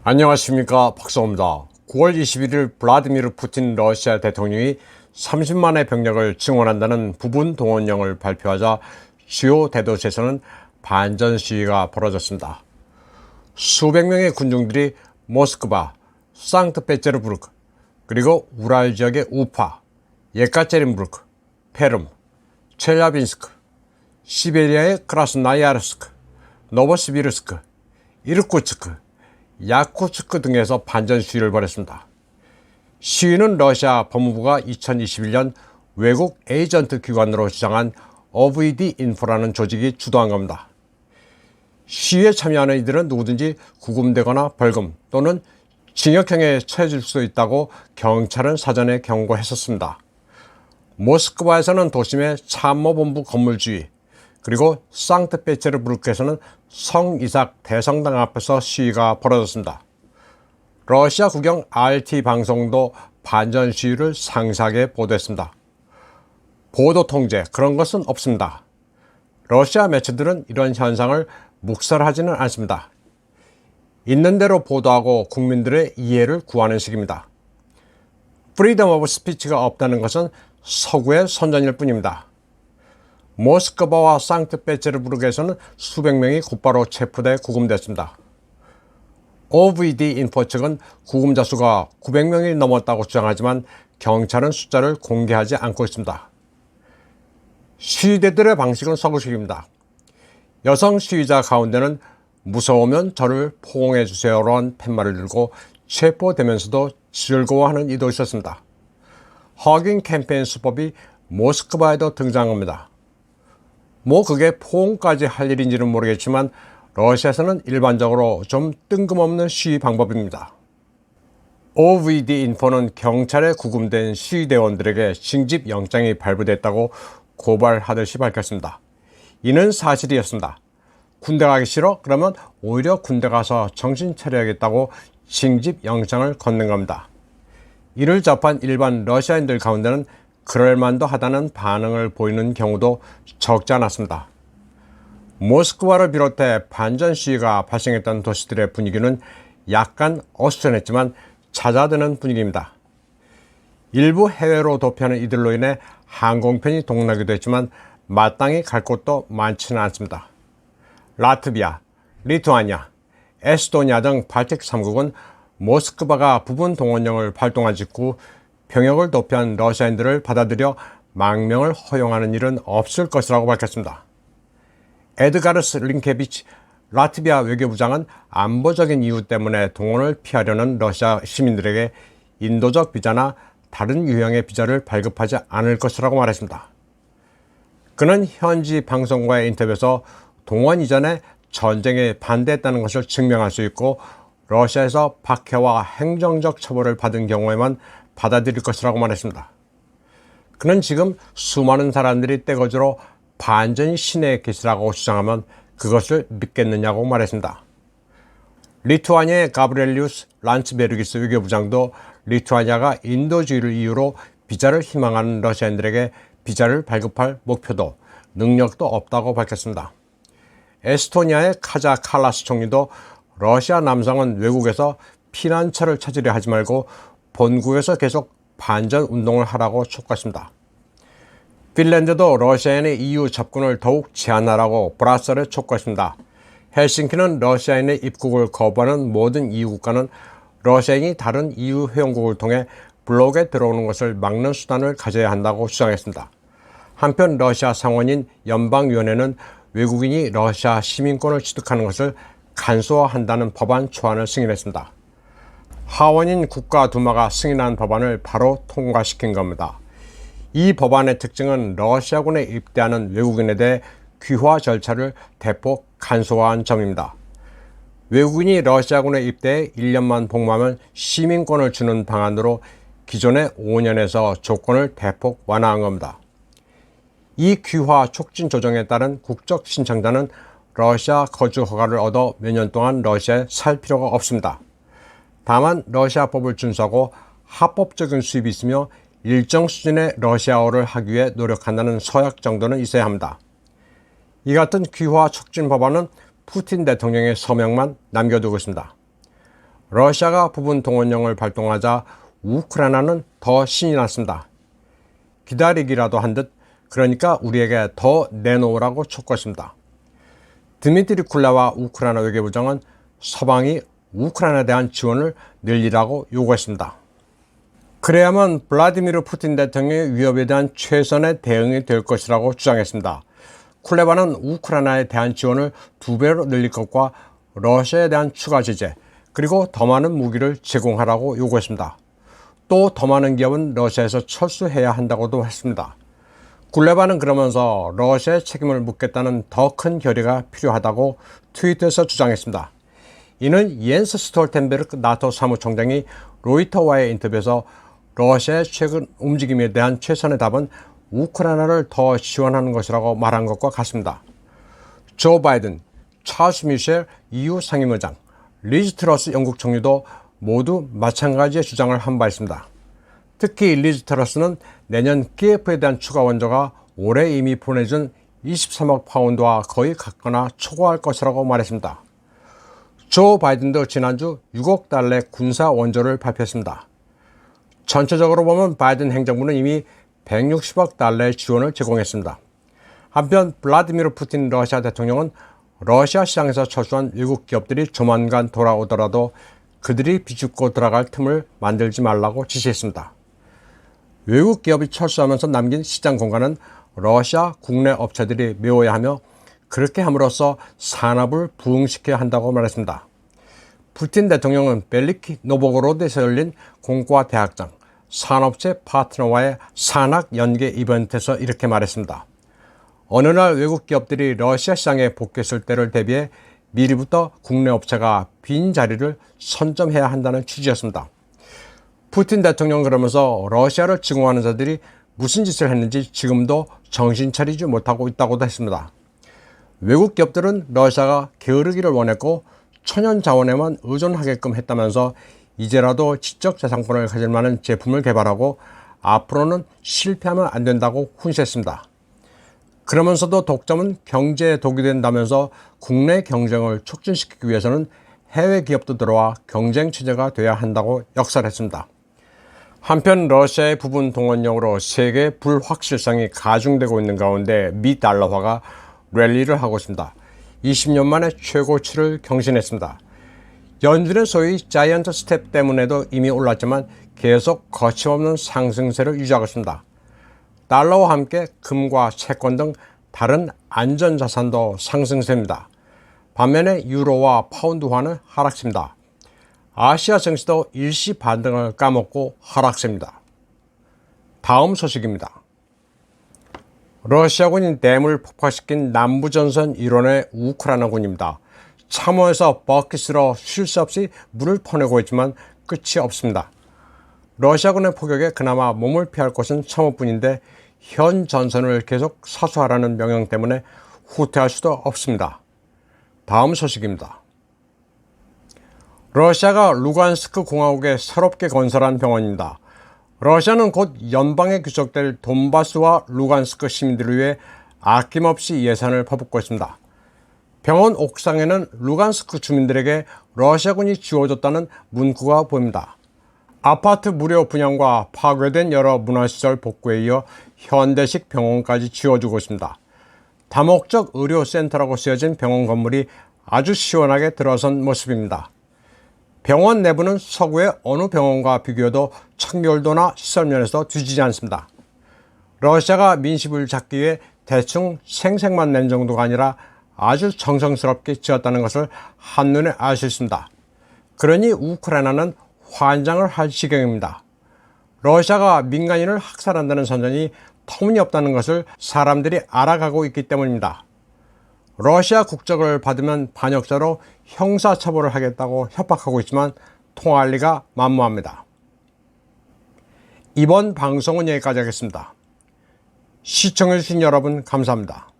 안녕하십니까, 박사입니다. 9월 21일 블라디미르 푸틴 러시아 대통령이 30만의 병력을 증원한다는 부분 동원령을 발표하자 주요 대도시에서는 반전 시위가 벌어졌습니다. 수백 명의 군중들이 모스크바, 상트페테르부르크, 그리고 우랄 지역의 우파, 예카체린부르크, 페름, 첼야빈스크, 시베리아의 크라스나야르스크, 노보시비르스크, 이르쿠츠크, 야쿠츠크 등에서 반전 시위를 벌였습니다. 시위는 러시아 법무부가 2021년 외국 에이전트 기관으로 지정한 OVD 인포라는 조직이 주도한 겁니다. 시위에 참여하는 이들은 누구든지 구금되거나 벌금 또는 징역형에 처해질 수 있다고 경찰은 사전에 경고했었습니다. 모스크바에서는 도심의 참모본부 건물 주위, 그리고 상트페테르부르크에서는 성이삭 대성당 앞에서 시위가 벌어졌습니다. 러시아 국영 RT 방송도 반전 시위를 상세하게 보도했습니다. 보도 통제, 그런 것은 없습니다. 러시아 매체들은 이런 현상을 묵살하지는 않습니다. 있는 대로 보도하고 국민들의 이해를 구하는 식입니다. 프리덤 오브 스피치가 없다는 것은 서구의 선전일 뿐입니다. 모스크바와 상트페테르부르크에서는 수백 명이 곧바로 체포돼 구금됐습니다. OVD 인포 측은 구금자 수가 900명이 넘었다고 주장하지만 경찰은 숫자를 공개하지 않고 있습니다. 시위대들의 방식은 서구식입니다. 여성 시위자 가운데는 무서우면 저를 포옹해 주세요라는 팻말을 들고 체포되면서도 즐거워하는 이도 있었습니다. 허깅 캠페인 수법이 모스크바에도 등장합니다. 그게 포옹까지 할 일인지는 모르겠지만 러시아에서는 일반적으로 좀 뜬금없는 시위 방법입니다. OVD 인포는 경찰에 구금된 시위대원들에게 징집 영장이 발부됐다고 고발하듯이 밝혔습니다. 이는 사실이었습니다. 군대 가기 싫어? 그러면 오히려 군대 가서 정신 차려야겠다고 징집 영장을 건넨 겁니다. 이를 접한 일반 러시아인들 가운데는 그럴만도 하다는 반응을 보이는 경우도 적지 않았습니다. 모스크바를 비롯해 반전 시위가 발생했던 도시들의 분위기는 약간 어수선했지만 잦아드는 분위기입니다. 일부 해외로 도피하는 이들로 인해 항공편이 동나기도 했지만 마땅히 갈 곳도 많지는 않습니다. 라트비아, 리투아니아, 에스토니아 등 발틱 3국은 모스크바가 부분 동원령을 발동한 직후 병역을 도피한 러시아인들을 받아들여 망명을 허용하는 일은 없을 것이라고 밝혔습니다. 에드가르스 링케비치 라트비아 외교부장은 안보적인 이유 때문에 동원을 피하려는 러시아 시민들에게 인도적 비자나 다른 유형의 비자를 발급하지 않을 것이라고 말했습니다. 그는 현지 방송과의 인터뷰에서 동원 이전에 전쟁에 반대했다는 것을 증명할 수 있고 러시아에서 박해와 행정적 처벌을 받은 경우에만 받아들일 것이라고 말했습니다. 그는 지금 수많은 사람들이 떼거지로 반전이 신의 계시라고 주장하면 그것을 믿겠느냐고 말했습니다. 리투아니아의 가브리엘리우스 란츠베르기스 외교부장도 리투아니아가 인도주의를 이유로 비자를 희망하는 러시아인들에게 비자를 발급할 목표도 능력도 없다고 밝혔습니다. 에스토니아의 카자 칼라스 총리도 러시아 남성은 외국에서 피난처를 찾으려 하지 말고 본국에서 계속 반전 운동을 하라고 촉구했습니다. 핀란드도 러시아인의 EU 접근을 더욱 제한하라고 브라셀에 촉구했습니다. 헬싱키는 러시아인의 입국을 거부하는 모든 EU 국가는 러시아인이 다른 EU 회원국을 통해 블록에 들어오는 것을 막는 수단을 가져야 한다고 주장했습니다. 한편 러시아 상원인 연방위원회는 외국인이 러시아 시민권을 취득하는 것을 간소화한다는 법안 초안을 승인했습니다. 하원인 국가두마가 승인한 법안을 바로 통과시킨 겁니다. 이 법안의 특징은 러시아군에 입대하는 외국인에 대해 귀화 절차를 대폭 간소화한 점입니다. 외국인이 러시아군에 입대해 1년만 복무하면 시민권을 주는 방안으로 기존의 5년에서 조건을 대폭 완화한 겁니다. 이 귀화 촉진 조정에 따른 국적 신청자는 러시아 거주 허가를 얻어 몇 년 동안 러시아에 살 필요가 없습니다. 다만 러시아법을 준수하고 합법적인 수입이 있으며 일정 수준의 러시아어를 하기 위해 노력한다는 서약 정도는 있어야 합니다. 이 같은 귀화 촉진 법안은 푸틴 대통령의 서명만 남겨두고 있습니다. 러시아가 부분 동원령을 발동하자 우크라이나는 더 신이 났습니다. 기다리기라도 한 듯, 그러니까 우리에게 더 내놓으라고 촉구했습니다. 드미트리 쿨레바 우크라이나 외교부장은 서방이 우크라이나에 대한 지원을 늘리라고 요구했습니다. 그래야만 블라디미르 푸틴 대통령의 위협에 대한 최선의 대응이 될 것이라고 주장했습니다. 쿨레바는 우크라이나에 대한 지원을 2배로 늘릴 것과 러시아에 대한 추가 제재, 그리고 더 많은 무기를 제공하라고 요구했습니다. 또 더 많은 기업은 러시아에서 철수해야 한다고도 했습니다. 쿨레바는 그러면서 러시아의 책임을 묻겠다는 더 큰 결의가 필요하다고 트위터에서 주장했습니다. 이는 옌스 스톨텐베르크 나토 사무총장이 로이터와의 인터뷰에서 러시아의 최근 움직임에 대한 최선의 답은 우크라이나를 더 지원하는 것이라고 말한 것과 같습니다. 조 바이든, 찰스 미셸 EU 상임의장, 리즈 트러스 영국 총리도 모두 마찬가지의 주장을 한 바 있습니다. 특히 리즈 트러스는 내년 키예프에 대한 추가 원조가 올해 이미 보내준 23억 파운드와 거의 같거나 초과할 것이라고 말했습니다. 조 바이든도 지난주 6억 달러의 군사 원조를 발표했습니다. 전체적으로 보면 바이든 행정부는 이미 160억 달러의 지원을 제공했습니다. 한편 블라디미르 푸틴 러시아 대통령은 러시아 시장에서 철수한 외국 기업들이 조만간 돌아오더라도 그들이 비집고 들어갈 틈을 만들지 말라고 지시했습니다. 외국 기업이 철수하면서 남긴 시장 공간은 러시아 국내 업체들이 메워야 하며 그렇게 함으로써 산업을 부흥시켜야 한다고 말했습니다. 푸틴 대통령은 벨리키 노보고로드에서 열린 공과 대학장, 산업체 파트너와의 산학 연계 이벤트에서 이렇게 말했습니다. 어느 날 외국 기업들이 러시아 시장에 복귀했을 때를 대비해 미리부터 국내 업체가 빈 자리를 선점해야 한다는 취지였습니다. 푸틴 대통령은 그러면서 러시아를 증오하는 자들이 무슨 짓을 했는지 지금도 정신 차리지 못하고 있다고도 했습니다. 외국 기업들은 러시아가 게으르기를 원했고 천연 자원에만 의존하게끔 했다면서 이제라도 지적재산권을 가질 만한 제품을 개발하고 앞으로는 실패하면 안 된다고 훈시했습니다. 그러면서도 독점은 경제에 독이 된다면서 국내 경쟁을 촉진시키기 위해서는 해외 기업도 들어와 경쟁 체제가 돼야 한다고 역설했습니다. 한편 러시아의 부분 동원령으로 세계의 불확실성이 가중되고 있는 가운데 미 달러화가 랠리를 하고 있습니다. 20년 만에 최고치를 경신했습니다. 연준의 소위 자이언트 스텝 때문에도 이미 올랐지만 계속 거침없는 상승세를 유지하고 있습니다. 달러와 함께 금과 채권 등 다른 안전자산도 상승세입니다. 반면에 유로와 파운드화는 하락세입니다. 아시아 증시도 일시 반등을 까먹고 하락세입니다. 다음 소식입니다. 러시아군이 댐을 폭파시킨 남부전선 일원의 우크라이나군입니다. 참호에서 버킷으로 쉴 새 없이 물을 퍼내고 있지만 끝이 없습니다. 러시아군의 포격에 그나마 몸을 피할 곳은 참호뿐인데 현 전선을 계속 사수하라는 명령 때문에 후퇴할 수도 없습니다. 다음 소식입니다. 러시아가 루간스크 공화국에 새롭게 건설한 병원입니다. 러시아는 곧 연방에 귀속될 돈바스와 루간스크 시민들을 위해 아낌없이 예산을 퍼붓고 있습니다. 병원 옥상에는 루간스크 주민들에게 러시아군이 지어줬다는 문구가 보입니다. 아파트 무료 분양과 파괴된 여러 문화시설 복구에 이어 현대식 병원까지 지어주고 있습니다. 다목적 의료센터라고 쓰여진 병원 건물이 아주 시원하게 들어선 모습입니다. 병원 내부는 서구의 어느 병원과 비교해도 청결도나 시설면에서 뒤지지 않습니다. 러시아가 민심을 잡기 위해 대충 생색만 낸 정도가 아니라 아주 정성스럽게 지었다는 것을 한눈에 알 수 있습니다. 그러니 우크라이나는 환장을 할 지경입니다. 러시아가 민간인을 학살한다는 선전이 터무니없다는 것을 사람들이 알아가고 있기 때문입니다. 러시아 국적을 받으면 반역자로 형사처벌을 하겠다고 협박하고 있지만 통할 리가 만무합니다. 이번 방송은 여기까지 하겠습니다. 시청해주신 여러분 감사합니다.